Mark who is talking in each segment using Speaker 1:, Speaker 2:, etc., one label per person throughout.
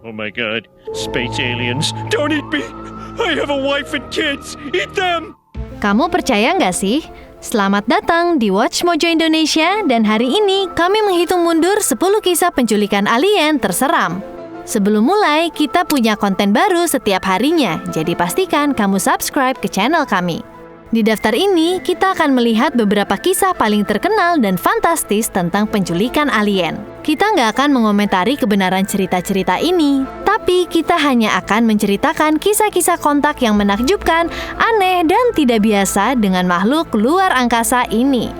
Speaker 1: Oh my god, space aliens, don't eat me! I have a wife and kids, eat them!
Speaker 2: Kamu percaya nggak sih? Selamat datang di Watch Mojo Indonesia dan hari ini kami menghitung mundur 10 kisah penculikan alien terseram. Sebelum mulai, kita punya konten baru setiap harinya, jadi pastikan kamu subscribe ke channel kami. Di daftar ini, kita akan melihat beberapa kisah paling terkenal dan fantastis tentang penculikan alien. Kita nggak akan mengomentari kebenaran cerita-cerita ini, tapi kita hanya akan menceritakan kisah-kisah kontak yang menakjubkan, aneh, dan tidak biasa dengan makhluk luar angkasa ini.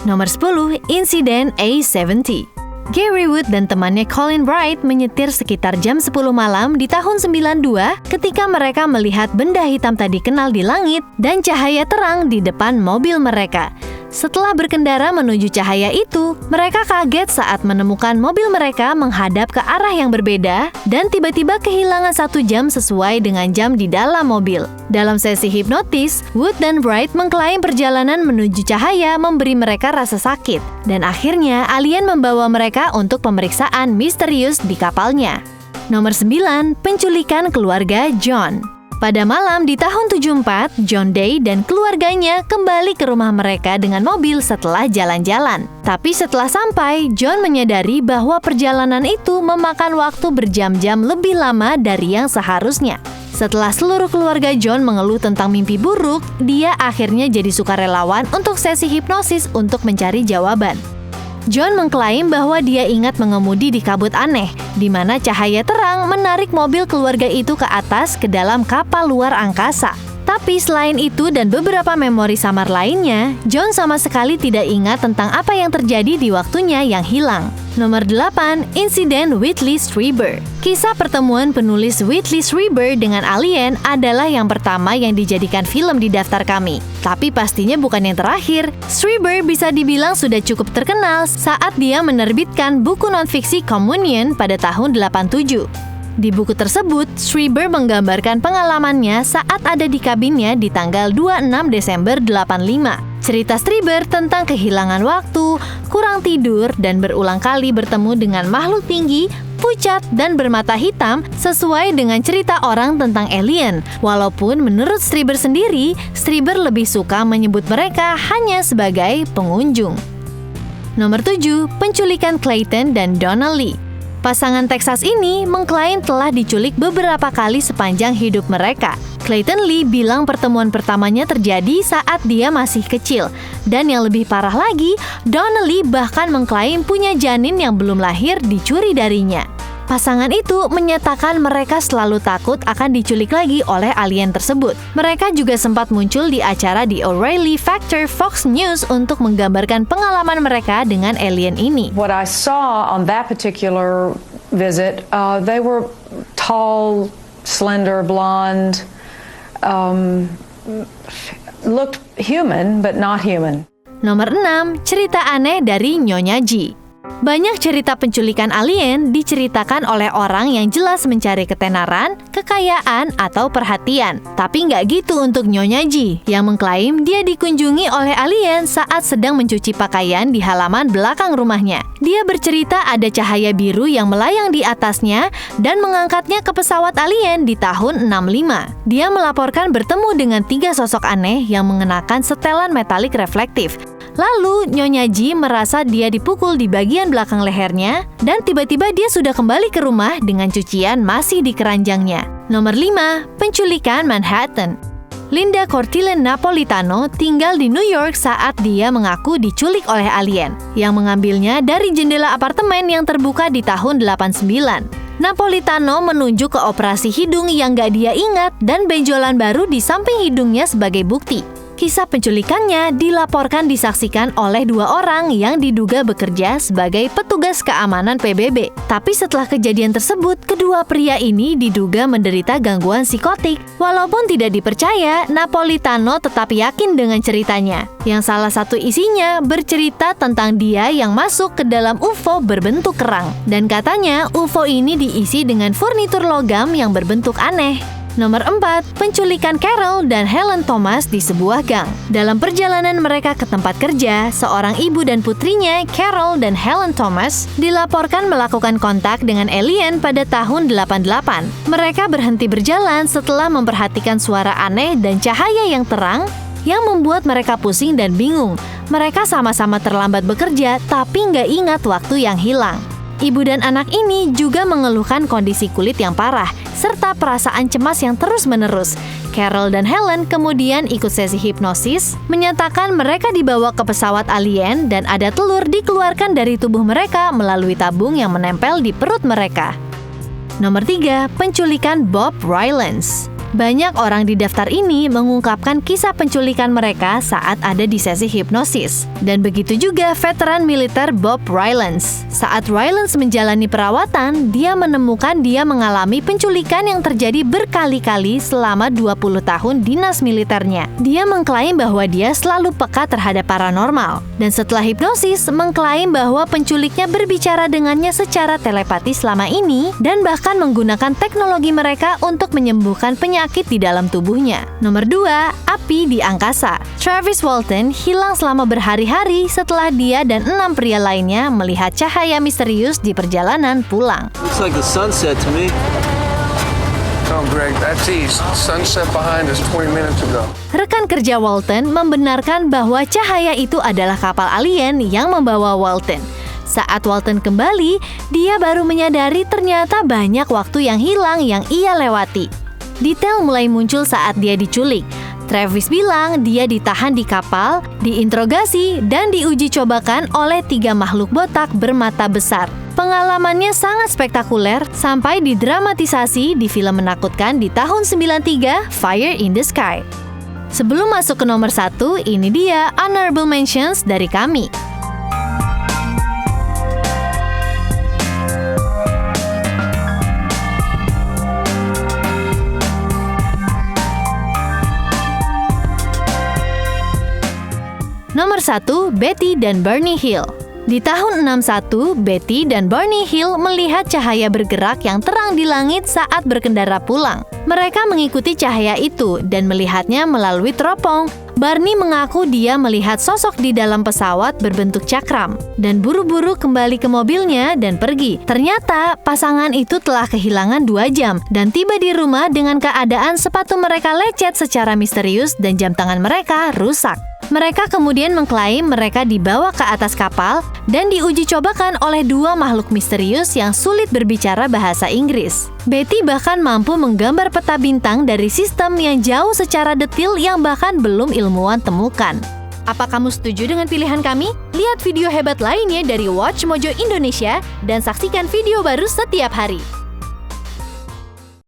Speaker 2: Nomor 10, Insiden A70. Gary Wood dan temannya Colin Bright menyetir sekitar jam 10 malam di tahun 92 ketika mereka melihat benda hitam tak dikenal di langit dan cahaya terang di depan mobil mereka. Setelah berkendara menuju cahaya itu, mereka kaget saat menemukan mobil mereka menghadap ke arah yang berbeda dan tiba-tiba kehilangan 1 jam sesuai dengan jam di dalam mobil. Dalam sesi hipnotis, Wood dan Bright mengklaim perjalanan menuju cahaya memberi mereka rasa sakit, dan akhirnya alien membawa mereka untuk pemeriksaan misterius di kapalnya. Nomor 9, penculikan keluarga John. Pada malam di tahun 74, John Day dan keluarganya kembali ke rumah mereka dengan mobil setelah jalan-jalan. Tapi setelah sampai, John menyadari bahwa perjalanan itu memakan waktu berjam-jam lebih lama dari yang seharusnya. Setelah seluruh keluarga John mengeluh tentang mimpi buruk, dia akhirnya jadi sukarelawan untuk sesi hipnosis untuk mencari jawaban. John mengklaim bahwa dia ingat mengemudi di kabut aneh, di mana cahaya terang menarik mobil keluarga itu ke atas ke dalam kapal luar angkasa. Tapi selain itu dan beberapa memori samar lainnya, John sama sekali tidak ingat tentang apa yang terjadi di waktunya yang hilang. Nomor 8, Insiden Whitley Strieber. Kisah pertemuan penulis Whitley Strieber dengan alien adalah yang pertama yang dijadikan film di daftar kami. Tapi pastinya bukan yang terakhir. Strieber bisa dibilang sudah cukup terkenal saat dia menerbitkan buku non-fiksi Communion pada tahun 87. Di buku tersebut, Strieber menggambarkan pengalamannya saat ada di kabinnya di tanggal 26 Desember 85. Cerita Strieber tentang kehilangan waktu, kurang tidur, dan berulang kali bertemu dengan makhluk tinggi, pucat, dan bermata hitam sesuai dengan cerita orang tentang alien. Walaupun menurut Strieber sendiri, Strieber lebih suka menyebut mereka hanya sebagai pengunjung. Nomor 7, penculikan Clayton dan Donna Lee. Pasangan Texas ini mengklaim telah diculik beberapa kali sepanjang hidup mereka. Clayton Lee bilang pertemuan pertamanya terjadi saat dia masih kecil. Dan yang lebih parah lagi, Donna Lee bahkan mengklaim punya janin yang belum lahir dicuri darinya. Pasangan itu menyatakan mereka selalu takut akan diculik lagi oleh alien tersebut. Mereka juga sempat muncul di acara The O'Reilly Factor Fox News untuk menggambarkan pengalaman mereka dengan alien ini.
Speaker 3: What I saw on that particular visit, they were tall, slender, blonde, looked human but not human.
Speaker 2: Nomor 6, cerita aneh dari Nyonya G. Banyak cerita penculikan alien diceritakan oleh orang yang jelas mencari ketenaran, kekayaan, atau perhatian. Tapi nggak gitu untuk Nyonya G, yang mengklaim dia dikunjungi oleh alien saat sedang mencuci pakaian di halaman belakang rumahnya. Dia bercerita ada cahaya biru yang melayang di atasnya dan mengangkatnya ke pesawat alien di tahun 65. Dia melaporkan bertemu dengan 3 sosok aneh yang mengenakan setelan metalik reflektif. Lalu, Nyonya G merasa dia dipukul di bagian belakang lehernya dan tiba-tiba dia sudah kembali ke rumah dengan cucian masih di keranjangnya. Nomor 5, penculikan Manhattan. Linda Cortile Napolitano tinggal di New York saat dia mengaku diculik oleh alien yang mengambilnya dari jendela apartemen yang terbuka di tahun 89. Napolitano menunjuk ke operasi hidung yang gak dia ingat dan benjolan baru di samping hidungnya sebagai bukti. Kisah penculikannya dilaporkan disaksikan oleh 2 orang yang diduga bekerja sebagai petugas keamanan PBB. Tapi setelah kejadian tersebut, kedua pria ini diduga menderita gangguan psikotik. Walaupun tidak dipercaya, Napolitano tetap yakin dengan ceritanya. Yang salah satu isinya bercerita tentang dia yang masuk ke dalam UFO berbentuk kerang. Dan katanya UFO ini diisi dengan furnitur logam yang berbentuk aneh. Nomor 4, penculikan Carol dan Helen Thomas di sebuah gang. Dalam perjalanan mereka ke tempat kerja, seorang ibu dan putrinya, Carol dan Helen Thomas, dilaporkan melakukan kontak dengan alien pada tahun 88. Mereka berhenti berjalan setelah memperhatikan suara aneh dan cahaya yang terang yang membuat mereka pusing dan bingung. Mereka sama-sama terlambat bekerja, tapi nggak ingat waktu yang hilang. Ibu dan anak ini juga mengeluhkan kondisi kulit yang parah, serta perasaan cemas yang terus-menerus. Carol dan Helen kemudian ikut sesi hipnosis, menyatakan mereka dibawa ke pesawat alien dan ada telur dikeluarkan dari tubuh mereka melalui tabung yang menempel di perut mereka. Nomor 3, penculikan Bob Rylance. Banyak orang di daftar ini mengungkapkan kisah penculikan mereka saat ada di sesi hipnosis. Dan begitu juga veteran militer Bob Rylance. Saat Rylance menjalani perawatan, dia menemukan dia mengalami penculikan yang terjadi berkali-kali selama 20 tahun dinas militernya. Dia mengklaim bahwa dia selalu peka terhadap paranormal. Dan setelah hipnosis, mengklaim bahwa penculiknya berbicara dengannya secara telepati selama ini dan bahkan menggunakan teknologi mereka untuk menyembuhkan penyakit di dalam tubuhnya. Nomor 2, api di angkasa. Travis Walton hilang selama berhari-hari setelah dia dan 6 pria lainnya melihat cahaya misterius di perjalanan pulang.
Speaker 4: Looks like the sunset to me.
Speaker 5: No, Greg, that's east. Sunset behind us 20 minutes ago.
Speaker 2: Rekan kerja Walton membenarkan bahwa cahaya itu adalah kapal alien yang membawa Walton. Saat Walton kembali, dia baru menyadari ternyata banyak waktu yang hilang yang ia lewati. Detail mulai muncul saat dia diculik. Travis bilang dia ditahan di kapal, diinterogasi, dan diuji cobakan oleh 3 makhluk botak bermata besar. Pengalamannya sangat spektakuler sampai didramatisasi di film menakutkan di tahun 93, Fire in the Sky. Sebelum masuk ke nomor 1, ini dia honorable mentions dari kami. Nomor 1, Betty dan Barney Hill. Di tahun 61, Betty dan Barney Hill melihat cahaya bergerak yang terang di langit saat berkendara pulang. Mereka mengikuti cahaya itu dan melihatnya melalui teropong. Barney mengaku dia melihat sosok di dalam pesawat berbentuk cakram dan buru-buru kembali ke mobilnya dan pergi. Ternyata pasangan itu telah kehilangan 2 jam dan tiba di rumah dengan keadaan sepatu mereka lecet secara misterius dan jam tangan mereka rusak. Mereka kemudian mengklaim mereka dibawa ke atas kapal dan diuji cobakan oleh 2 makhluk misterius yang sulit berbicara bahasa Inggris. Betty bahkan mampu menggambar peta bintang dari sistem yang jauh secara detil yang bahkan belum ilmuwan temukan. Apa kamu setuju dengan pilihan kami? Lihat video hebat lainnya dari Watch Mojo Indonesia dan saksikan video baru setiap hari.